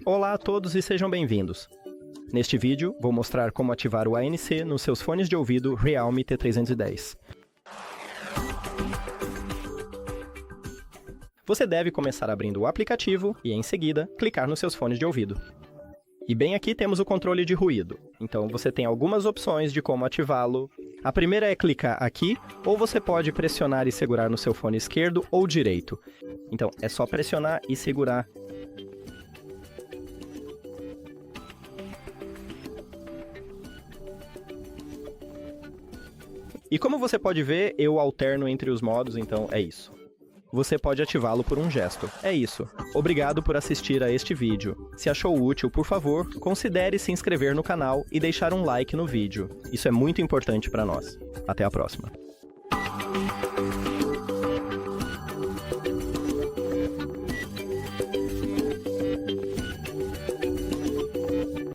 Olá a todos e sejam bem-vindos. Neste vídeo, vou mostrar como ativar o ANC nos seus fones de ouvido REALME T310. Você deve começar abrindo o aplicativo e, em seguida, clicar nos seus fones de ouvido. E bem aqui temos o controle de ruído, então você tem algumas opções de como ativá-lo. A primeira é clicar aqui, ou você pode pressionar e segurar no seu fone esquerdo ou direito. Então é só pressionar e segurar. E como você pode ver, eu alterno entre os modos, então é isso. Você pode ativá-lo por um gesto. É isso. Obrigado por assistir a este vídeo. Se achou útil, por favor, considere se inscrever no canal e deixar um like no vídeo. Isso é muito importante para nós. Até a próxima.